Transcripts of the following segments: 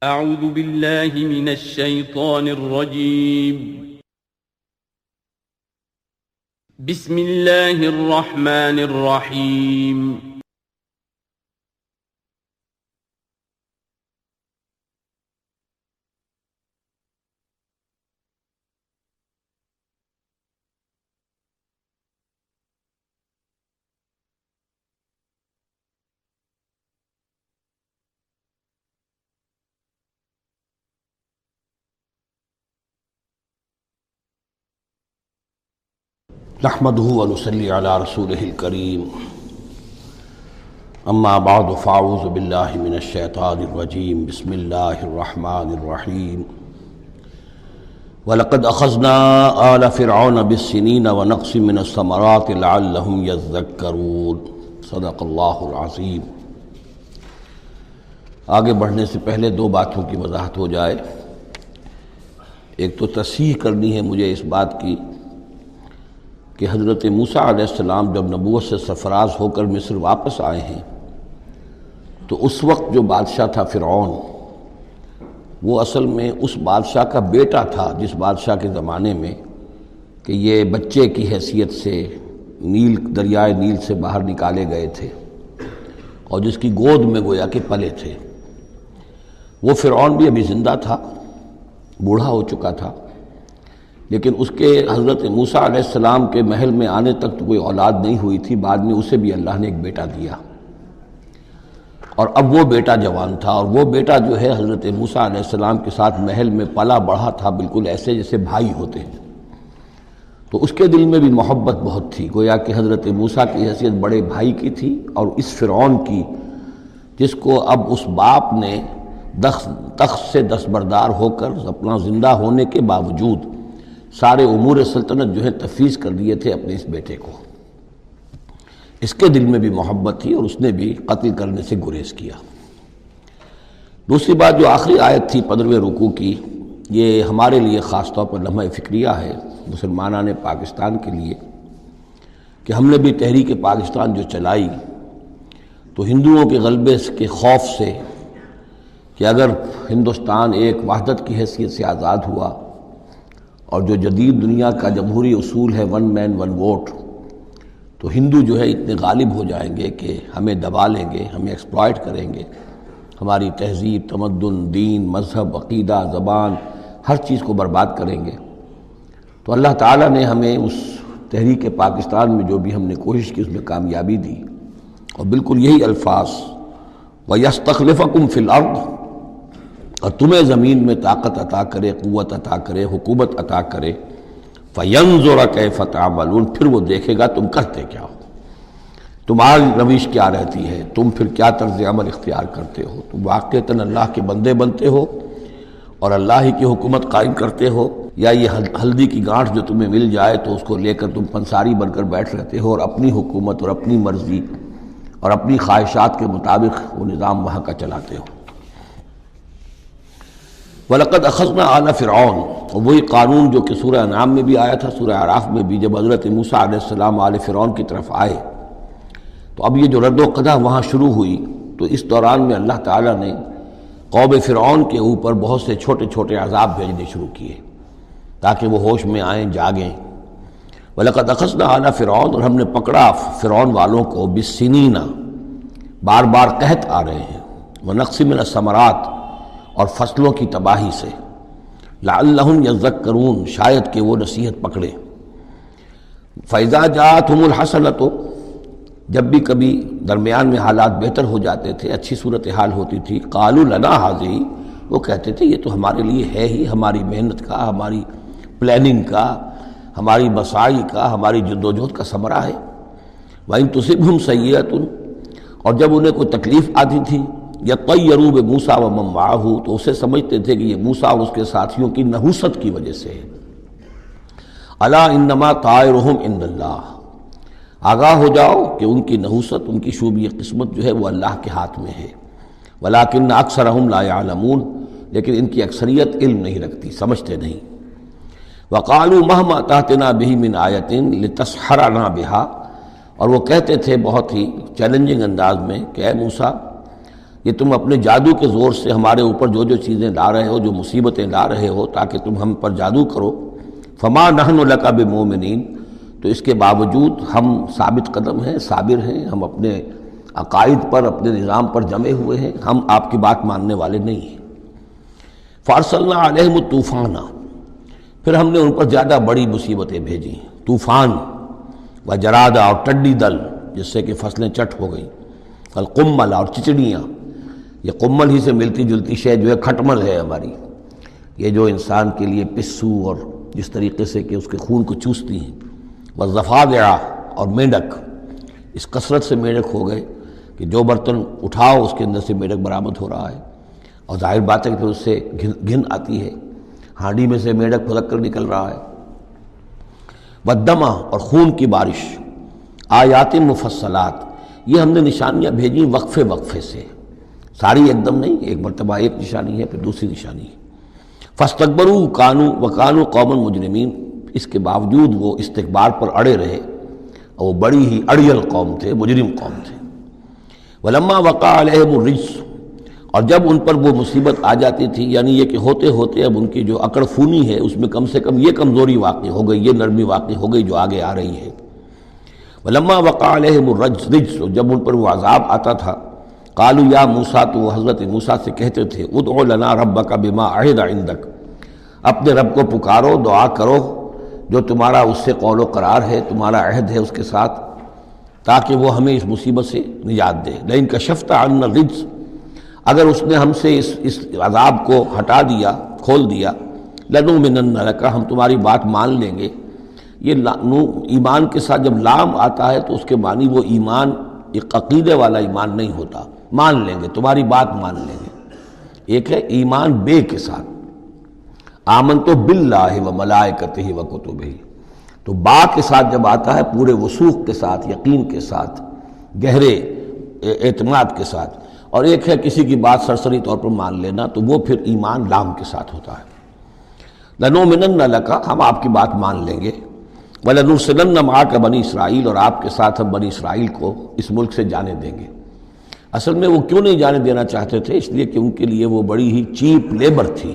اعوذ باللہ من الشیطان الرجیم بسم اللہ الرحمن الرحیم نحمده ونصلي على رسوله الكريم اما بعد فاعوذ بالله من الشيطان الرجيم بسم الله الرحمن الرحيم ولقد اخذنا آل فرعون بالسنين ونقص من الثمرات لعلهم يذكرون صدق اللہ العظیم۔ آگے بڑھنے سے پہلے دو باتوں کی وضاحت ہو جائے۔ ایک تو تصحیح کرنی ہے مجھے اس بات کی کہ حضرت موسیٰ علیہ السلام جب نبوت سے سرفراز ہو کر مصر واپس آئے ہیں تو اس وقت جو بادشاہ تھا فرعون، وہ اصل میں اس بادشاہ کا بیٹا تھا جس بادشاہ کے زمانے میں کہ یہ بچے کی حیثیت سے دریائے نیل سے باہر نکالے گئے تھے اور جس کی گود میں گویا کہ پلے تھے۔ وہ فرعون بھی ابھی زندہ تھا، بوڑھا ہو چکا تھا، لیکن اس کے حضرت موسیٰ علیہ السلام کے محل میں آنے تک تو کوئی اولاد نہیں ہوئی تھی۔ بعد میں اسے بھی اللہ نے ایک بیٹا دیا اور اب وہ بیٹا جوان تھا، اور وہ بیٹا جو ہے حضرت موسیٰ علیہ السلام کے ساتھ محل میں پلا بڑھا تھا، بالکل ایسے جیسے بھائی ہوتے ہیں۔ تو اس کے دل میں بھی محبت بہت تھی، گویا کہ حضرت موسیٰ کی حیثیت بڑے بھائی کی تھی، اور اس فرعون کی جس کو اب اس باپ نے تخت سے دستبردار ہو کر اپنا زندہ ہونے کے باوجود سارے امور سلطنت جو ہے تفویض کر دیے تھے اپنے اس بیٹے کو، اس کے دل میں بھی محبت تھی اور اس نے بھی قتل کرنے سے گریز کیا۔ دوسری بات جو آخری آیت تھی 15ویں رکوع کی، یہ ہمارے لیے خاص طور پر لمحہ فکریہ ہے، مسلمانان پاکستان کے لیے، کہ ہم نے بھی تحریک پاکستان جو چلائی تو ہندوؤں کے غلبے کے خوف سے کہ اگر ہندوستان ایک وحدت کی حیثیت سے آزاد ہوا اور جو جدید دنیا کا جمہوری اصول ہے ون مین ون ووٹ، تو ہندو جو ہے اتنے غالب ہو جائیں گے کہ ہمیں دبا لیں گے، ہمیں ایکسپلائٹ کریں گے، ہماری تہذیب، تمدن، دین، مذہب، عقیدہ، زبان، ہر چیز کو برباد کریں گے۔ تو اللہ تعالیٰ نے ہمیں اس تحریک پاکستان میں جو بھی ہم نے کوشش کی اس میں کامیابی دی، اور بالکل یہی الفاظ وَيَسْتَخْلِفَكُمْ فِي الْأَرْضِ، اور تمہیں زمین میں طاقت عطا کرے، قوت عطا کرے، حکومت عطا کرے، فَيَنْظُرَ كَيْفَ تَعْمَلُونَ، پھر وہ دیکھے گا تم کرتے کیا ہو، تمہاری روش کیا رہتی ہے، تم پھر کیا طرز عمل اختیار کرتے ہو، تم واقعتاً اللہ کے بندے بنتے ہو اور اللہ ہی کی حکومت قائم کرتے ہو، یا یہ ہلدی کی گانٹھ جو تمہیں مل جائے تو اس کو لے کر تم پنساری بن کر بیٹھ رہتے ہو اور اپنی حکومت اور اپنی مرضی اور اپنی خواہشات کے مطابق وہ نظام وہاں کا چلاتے ہو۔ وَلَقَدْ أَخَذْنَا آلَ فِرْعَوْنَ، اور وہی قانون جو کہ سورہ انعام میں بھی آیا تھا، سورہ اعراف میں بھی، جب حضرت موسیٰ علیہ السلام آل فرعون کی طرف آئے تو اب یہ جو رد و قدح وہاں شروع ہوئی، تو اس دوران میں اللہ تعالیٰ نے قوم فرعون کے اوپر بہت سے چھوٹے چھوٹے عذاب بھیجنے شروع کیے تاکہ وہ ہوش میں آئیں، جاگیں۔ وَلَقَدْ أَخَذْنَا آلَ فِرْعَوْنَ، اور ہم نے پکڑا فرعون والوں کو، بِالسِّنِينَ، بار بار قحط آ رہے ہیں، وَنَقْصٍ مِّنَ الثَّمَرَاتِ، اور فصلوں کی تباہی سے، لعلہم یذکرون، شاید کہ وہ نصیحت پکڑے۔ فَإِذَا جَاءَتْهُمُ الْحَسَنَةُ، جب بھی کبھی درمیان میں حالات بہتر ہو جاتے تھے، اچھی صورتحال ہوتی تھی، قَالُوا لَنَا هَٰذِهِ، وہ کہتے تھے یہ تو ہمارے لیے ہے ہی، ہماری محنت کا، ہماری پلاننگ کا، ہماری مساعی کا، ہماری جدوجہد کا ثمرہ ہے۔ وَإِن تُصِبْهُمْ سَیِّئَةٌ، اور جب انہیں کوئی تکلیف آتی تھی، یطیروا بموسیٰ ومن معہ، تو اسے سمجھتے تھے کہ یہ موسیٰ اور اس کے ساتھیوں کی نحوست کی وجہ سے ہے۔ الا انما طائرہم عند اللہ، آگاہ ہو جاؤ کہ ان کی نحوست، ان کی شوبی قسمت جو ہے وہ اللہ کے ہاتھ میں ہے۔ ولکن اکثرہم لا یعلمون، لیکن ان کی اکثریت علم نہیں رکھتی، سمجھتے نہیں۔ وقالوا مہما تأتنا بہ من آیۃ لتسحرنا بہا، اور وہ کہتے تھے بہت ہی چیلنجنگ انداز میں کہ اے موسیٰ، یہ تم اپنے جادو کے زور سے ہمارے اوپر جو جو چیزیں لا رہے ہو، جو مصیبتیں لا رہے ہو تاکہ تم ہم پر جادو کرو، فما نحن لک بمؤمنین، تو اس کے باوجود ہم ثابت قدم ہیں، صابر ہیں، ہم اپنے عقائد پر، اپنے نظام پر جمے ہوئے ہیں، ہم آپ کی بات ماننے والے نہیں ہیں۔ فارسلنا علیہم الطوفان، پھر ہم نے ان پر زیادہ بڑی مصیبتیں بھیجی، طوفان وجراد اور ٹڈی دل جس سے کہ فصلیں چٹ ہو گئیں، القمل اور چچڑیاں، یہ قمل ہی سے ملتی جلتی شے جو ہے کھٹمل ہے ہماری، یہ جو انسان کے لیے پسو اور جس طریقے سے کہ اس کے خون کو چوستی ہیں، والضفادع اور میںڈک، اس کثرت سے میںڈک ہو گئے کہ جو برتن اٹھاؤ اس کے اندر سے میںڈک برآمد ہو رہا ہے، اور ظاہر بات ہے کہ پھر اس سے گھن آتی ہے، ہانڈی میں سے میںڈک پھلک کر نکل رہا ہے۔ والدمع اور خون کی بارش، آیات مفصلات، یہ ہم نے نشانیاں بھیجی وقفے وقفے سے، ساری ایک دم نہیں، ایک مرتبہ ایک نشانی ہے پھر دوسری نشانی ہے۔ فاستکبروا وکانوا قوما مجرمین، اس کے باوجود وہ استکبار پر اڑے رہے اور وہ بڑی ہی اڑیل قوم تھے، مجرم قوم تھے۔ ولما وقع علیہم الرجس، اور جب ان پر وہ مصیبت آ جاتی تھی، یعنی یہ کہ ہوتے ہوتے اب ان کی جو اکڑ فونی ہے اس میں کم سے کم یہ کمزوری واقع ہو گئی، یہ نرمی واقع ہو گئی جو آگے آ رہی ہے۔ ولما وقع علیہم الرجس، جب ان پر وہ عذاب آتا تھا، قالوا یا موسیٰ، تو وہ حضرت موسیٰ سے کہتے تھے، ادع لنا ربک بما عہد عندک، اپنے رب کو پکارو، دعا کرو جو تمہارا اس سے قول و قرار ہے، تمہارا عہد ہے اس کے ساتھ، تاکہ وہ ہمیں اس مصیبت سے نجات دے۔ لئن کشفت عنا الرجس، اگر اس نے ہم سے اس عذاب کو ہٹا دیا، کھول دیا، لنؤمنن لک، ہم تمہاری بات مان لیں گے۔ یہ ایمان کے ساتھ جب لام آتا ہے تو اس کے معنی وہ ایمان ایک عقیدے والا ایمان نہیں ہوتا، مان لیں گے، تمہاری بات مان لیں گے۔ ایک ہے ایمان بے کے ساتھ، آمنت باللہ وملائکتہ وکتبہ، تو با کے ساتھ جب آتا ہے پورے وثوق کے ساتھ، یقین کے ساتھ، گہرے اعتماد کے ساتھ، اور ایک ہے کسی کی بات سرسری طور پر مان لینا، تو وہ پھر ایمان لام کے ساتھ ہوتا ہے۔ لنؤمنن لک، ہم آپ کی بات مان لیں گے، وَلَنُرْسِلَنَّ مَعَكَ بنی اسرائیل، اور آپ کے ساتھ ہم بنی اسرائیل کو اس ملک سے جانے دیں گے۔ اصل میں وہ کیوں نہیں جانے دینا چاہتے تھے؟ اس لیے کہ ان کے لیے وہ بڑی ہی چیپ لیبر تھی،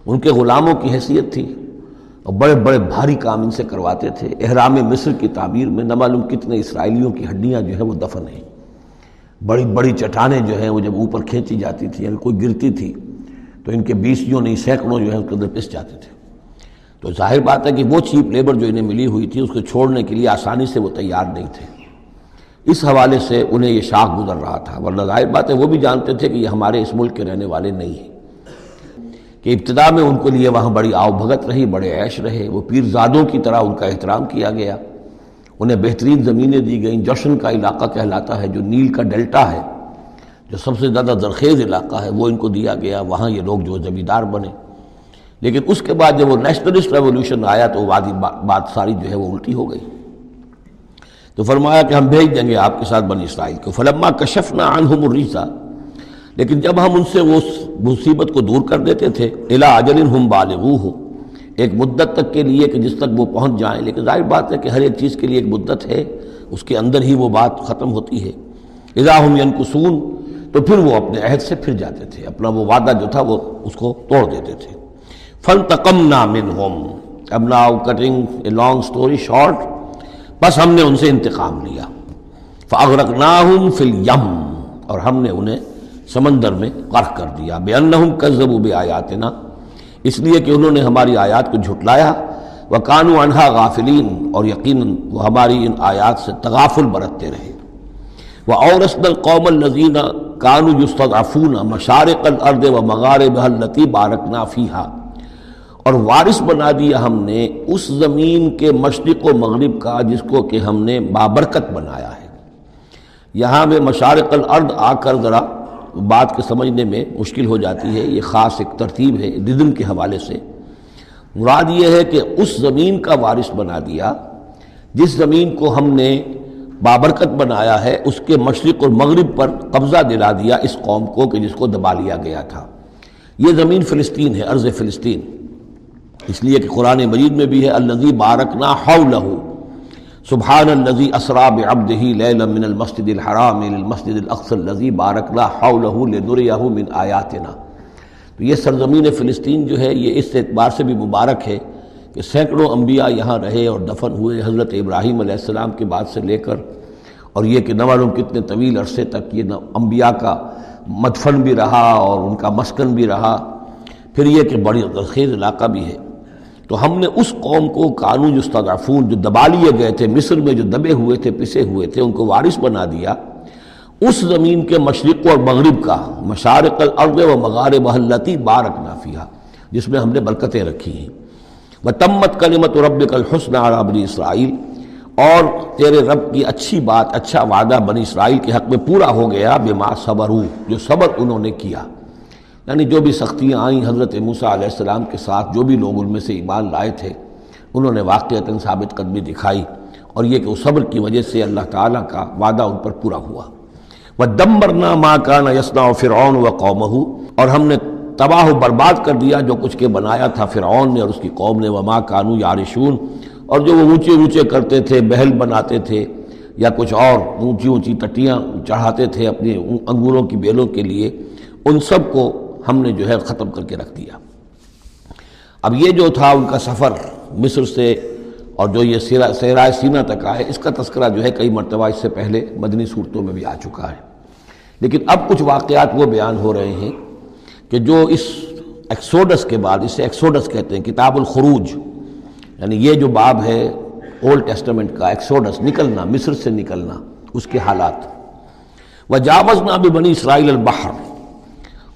ان کے غلاموں کی حیثیت تھی، اور بڑے بڑے بھاری کام ان سے کرواتے تھے۔ احرام مصر کی تعبیر میں نہ معلوم کتنے اسرائیلیوں کی ہڈیاں جو ہیں وہ دفن ہیں، بڑی بڑی چٹانیں جو ہیں وہ جب اوپر کھینچی جاتی تھی، یعنی کوئی گرتی تھی تو ان کے 20 نہیں سینکڑوں جو ہے اس کے اندر پس جاتے تھے۔ تو ظاہر بات ہے کہ وہ چیپ لیبر جو انہیں ملی ہوئی تھی اس کو چھوڑنے کے لیے آسانی سے وہ تیار نہیں تھے، اس حوالے سے انہیں یہ شاخ گزر رہا تھا، ورنہ ظاہر بات ہے وہ بھی جانتے تھے کہ یہ ہمارے اس ملک کے رہنے والے نہیں ہیں، کہ ابتدا میں ان کے لیے وہاں بڑی آؤ بھگت رہی، بڑے عیش رہے، وہ پیرزادوں کی طرح ان کا احترام کیا گیا، انہیں بہترین زمینیں دی گئیں۔ جوشن کا علاقہ کہلاتا ہے جو نیل کا ڈیلٹا ہے، جو سب سے زیادہ زرخیز علاقہ ہے، وہ ان کو دیا گیا، وہاں یہ لوگ جو زمیندار بنے۔ لیکن اس کے بعد جب وہ نیشنلسٹ ریولوشن آیا تو بات ساری جو ہے وہ الٹی ہو گئی، تو فرمایا کہ ہم بھیج دیں گے آپ کے ساتھ بنی اسرائیل کو۔ فلما کشفنا عنہم الرجس، لیکن جب ہم ان سے وہ مصیبت کو دور کر دیتے تھے، الی اجل ہم بالغوہ، ایک مدت تک کے لیے کہ جس تک وہ پہنچ جائیں، لیکن ظاہر بات ہے کہ ہر ایک چیز کے لیے ایک مدت ہے، اس کے اندر ہی وہ بات ختم ہوتی ہے۔ اذا ہم ینکثون، تو پھر وہ اپنے عہد سے پھر جاتے تھے، اپنا وہ وعدہ جو تھا وہ اس کو توڑ دیتے تھے۔ فانتقمنا منہم، اب now cutting a long story short, بس ہم نے ان سے انتقام لیا۔ فاغرقناہم فی الیم، اور ہم نے انہیں سمندر میں غرق کر دیا، بانہم کذبوا بآیاتنا، اس لیے کہ انہوں نے ہماری آیات کو جھٹلایا، وکانوا عنہا غافلین، اور یقیناً وہ ہماری ان آیات سے تغافل برتتے رہے۔ وَأَوْرَثْنَا الْقَوْمَ الَّذِينَ كَانُوا يُسْتَضْعَفُونَ مَشَارِقَ الْأَرْضِ وَمَغَارِبَهَا الَّتِي بَارَكْنَا فِيهَا، اور وارث بنا دیا ہم نے اس زمین کے مشرق و مغرب کا جس کو کہ ہم نے بابرکت بنایا ہے۔ یہاں میں مشارق الارض آ کر ذرا بات کے سمجھنے میں مشکل ہو جاتی ہے، یہ خاص ایک ترتیب ہے رزم کے حوالے سے۔ مراد یہ ہے کہ اس زمین کا وارث بنا دیا جس زمین کو ہم نے بابرکت بنایا ہے، اس کے مشرق اور مغرب پر قبضہ دلا دیا اس قوم کو کہ جس کو دبا لیا گیا تھا۔ یہ زمین فلسطین ہے، ارض فلسطین، اس لیے کہ قرآن مجید میں بھی ہے الذی بارکنا حولہ، سبحان الذی اسری بعبدہ لیلا من المسجد الحرام الی المسجد الاقصی الذی بارکنا حولہ لنریہ من آیاتنا۔ تو یہ سرزمین فلسطین جو ہے یہ اس اعتبار سے بھی مبارک ہے کہ سینکڑوں انبیاء یہاں رہے اور دفن ہوئے، حضرت ابراہیم علیہ السلام کے بعد سے لے کر، اور یہ کہ نہ معلوم کتنے طویل عرصے تک یہ انبیاء کا مدفن بھی رہا اور ان کا مسکن بھی رہا، پھر یہ کہ بڑی زرخیز علاقہ بھی ہے۔ تو ہم نے اس قوم کو کانوا یستضعفون، جو دبا لیے گئے تھے مصر میں، جو دبے ہوئے تھے پسے ہوئے تھے، ان کو وارث بنا دیا اس زمین کے مشرق اور مغرب کا، مشارق الارض و مغاربها التی بارکنا فیہا، جس میں ہم نے برکتیں رکھی ہیں۔ وتمت کلمۃ ربک الحسنی علی بنی اسرائیل، اور تیرے رب کی اچھی بات، اچھا وعدہ بنی اسرائیل کے حق میں پورا ہو گیا، بما صبروا، جو صبر انہوں نے کیا، یعنی جو بھی سختیاں آئیں حضرت موسیٰ علیہ السلام کے ساتھ، جو بھی لوگ ان میں سے ایمان لائے تھے، انہوں نے واقعتاً ثابت قدمی دکھائی، اور یہ کہ اس صبر کی وجہ سے اللہ تعالیٰ کا وعدہ ان پر پورا ہوا۔ وَدَمَّرْنَا مَا كَانَ يَصْنَعُ فِرْعَوْنُ وَقَوْمُهُ، اور ہم نے تباہ و برباد کر دیا جو کچھ کے بنایا تھا فرعون نے اور اس کی قوم نے، وَمَا كَانُوا يَعْرِشُونَ، اور جو وہ اونچے اونچے کرتے تھے، محل بناتے تھے یا کچھ اور اونچی اونچی ٹٹیاں چڑھاتے تھے اپنے انگوروں کی بیلوں کے لیے، ان سب کو ہم نے جو ہے ختم کر کے رکھ دیا۔ اب یہ جو تھا ان کا سفر مصر سے اور جو یہ صحرائے سینا تک آئے، اس کا تذکرہ جو ہے کئی مرتبہ اس سے پہلے مدنی صورتوں میں بھی آ چکا ہے، لیکن اب کچھ واقعات وہ بیان ہو رہے ہیں کہ جو اس ایکسوڈس کے بعد، اسے ایکسوڈس کہتے ہیں، کتاب الخروج، یعنی یہ جو باب ہے اولڈ ٹیسٹمنٹ کا، ایکسوڈس، نکلنا، مصر سے نکلنا، اس کے حالات۔ وجاوزنا ببنی اسرائیل البحر،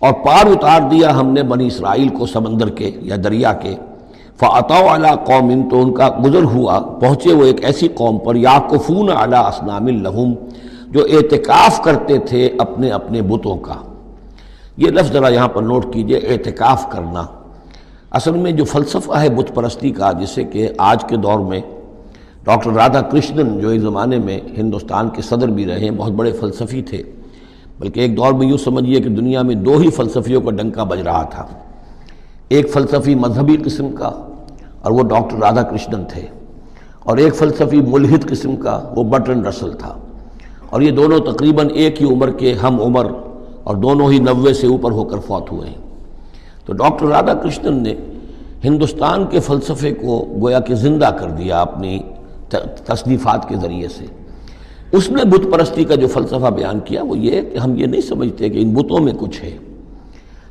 اور پار اتار دیا ہم نے بنی اسرائیل کو سمندر کے یا دریا کے، فَأَتَوْا عَلَىٰ قَوْمٍ، تو ان کا گزر ہوا، پہنچے وہ ایک ایسی قوم پر، یعکفون علی اصنام لہم، جو اعتکاف کرتے تھے اپنے اپنے بتوں کا۔ یہ لفظ ذرا یہاں پر نوٹ کیجئے، اعتکاف کرنا۔ اصل میں جو فلسفہ ہے بت پرستی کا، جسے کہ آج کے دور میں ڈاکٹر رادھا کرشنن، جو ایک زمانے میں ہندوستان کے صدر بھی رہے ہیں، بہت بڑے فلسفی تھے، بلکہ ایک دور میں یوں سمجھیے کہ دنیا میں دو ہی فلسفیوں کا ڈنکا بج رہا تھا، ایک فلسفی مذہبی قسم کا اور وہ ڈاکٹر رادھا کرشنن تھے، اور ایک فلسفی ملحد قسم کا، وہ برٹرنڈ رسل تھا، اور یہ دونوں تقریباً ایک ہی عمر کے ہم عمر، اور دونوں ہی 90 سے اوپر ہو کر فوت ہوئے ہیں۔ تو ڈاکٹر رادھا کرشنن نے ہندوستان کے فلسفے کو گویا کہ زندہ کر دیا اپنی تصنیفات کے ذریعے سے۔ اس نے بت پرستی کا جو فلسفہ بیان کیا وہ یہ کہ ہم یہ نہیں سمجھتے کہ ان بتوں میں کچھ ہے،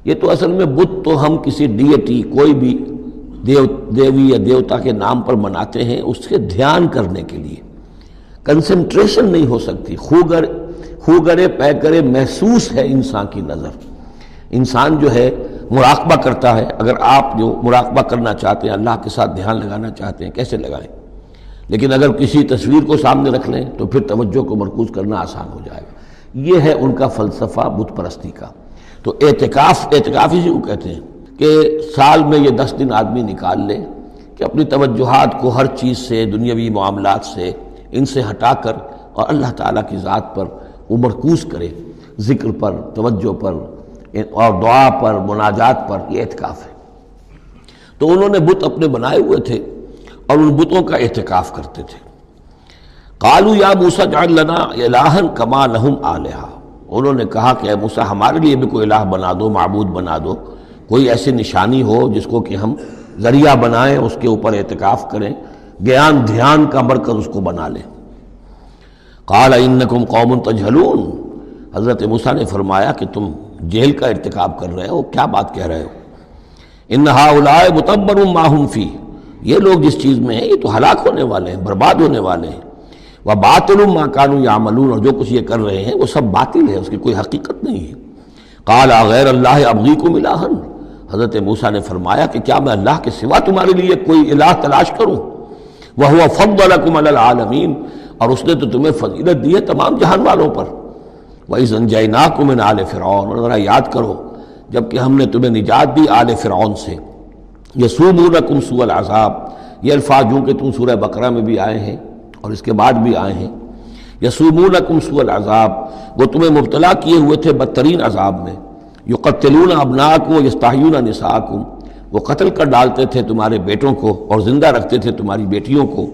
یہ تو اصل میں بت تو ہم کسی ڈیٹی، کوئی بھی دیوی یا دیوتا کے نام پر مناتے ہیں، اس کے دھیان کرنے کے لیے، کنسنٹریشن نہیں ہو سکتی، خوگرے پیکرے محسوس ہے انسان کی نظر۔ انسان جو ہے مراقبہ کرتا ہے، اگر آپ جو مراقبہ کرنا چاہتے ہیں، اللہ کے ساتھ دھیان لگانا چاہتے ہیں، کیسے لگائیں؟ لیکن اگر کسی تصویر کو سامنے رکھ لیں تو پھر توجہ کو مرکوز کرنا آسان ہو جائے گا۔ یہ ہے ان کا فلسفہ بت پرستی کا۔ تو اعتکاف اسی کو کہتے ہیں کہ سال میں یہ 10 دن آدمی نکال لے کہ اپنی توجہات کو ہر چیز سے، دنیاوی معاملات سے، ان سے ہٹا کر اور اللہ تعالیٰ کی ذات پر وہ مرکوز کرے، ذکر پر، توجہ پر اور دعا پر، مناجات پر، یہ اعتکاف ہے۔ تو انہوں نے بت اپنے بنائے ہوئے تھے اور ان بتوں کا اعتکاف کرتے تھے۔ قالوا یا موسیٰ اجعل لنا الہا کما لہم آلہہ، انہوں نے کہا کہ اے موسیٰ ہمارے لیے بھی کوئی الہ بنا دو، معبود بنا دو، کوئی ایسی نشانی ہو جس کو کہ ہم ذریعہ بنائیں، اس کے اوپر اعتکاف کریں، گیان دھیان کا مرکز اس کو بنا لیں۔ قال انکم قوم تجہلون، حضرت موسیٰ نے فرمایا کہ تم جہل کا ارتکاب کر رہے ہو، کیا بات کہہ رہے ہو؟ ان ہؤلاء متبر ما هم فیہ، یہ لوگ جس چیز میں ہیں یہ تو ہلاک ہونے والے ہیں، برباد ہونے والے ہیں۔ وباطل ما كانوا يعملون، اور جو کچھ یہ کر رہے ہیں وہ سب باطل ہے، اس کی کوئی حقیقت نہیں ہے۔ قال غیر اللہ ابغیکم الہا، حضرت موسیٰ نے فرمایا کہ کیا میں اللہ کے سوا تمہارے لیے کوئی الہ تلاش کروں؟ وَهُوَ فَضَّلَكُمْ عَلَى الْعَالَمِينَ، اور اس نے تو تمہیں فضیلت دی ہے تمام جہان والوں پر۔ وَإِذْ أَنْجَيْنَاكُمْ مِنْ آلِ فِرْعَوْنَ، اور ذرا یاد کرو جب کہ ہم نے تمہیں نجات دی آل فرعون سے۔ یسومونکم سوء العذاب، یہ الفاظ جو کہ تم سورہ بقرہ میں بھی آئے ہیں اور اس کے بعد بھی آئے ہیں۔ یسومونکم سوء العذاب، وہ تمہیں مبتلا کیے ہوئے تھے بدترین عذاب میں۔ یقتلون ابناءکم ویستحیون نساءکم، وہ قتل کر ڈالتے تھے تمہارے بیٹوں کو اور زندہ رکھتے تھے تمہاری بیٹیوں کو۔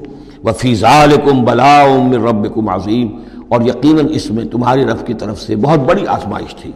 وفی ذالکم بلاء من ربکم عظیم، اور یقیناً اس میں تمہاری رب کی طرف سے بہت بڑی آزمائش تھی۔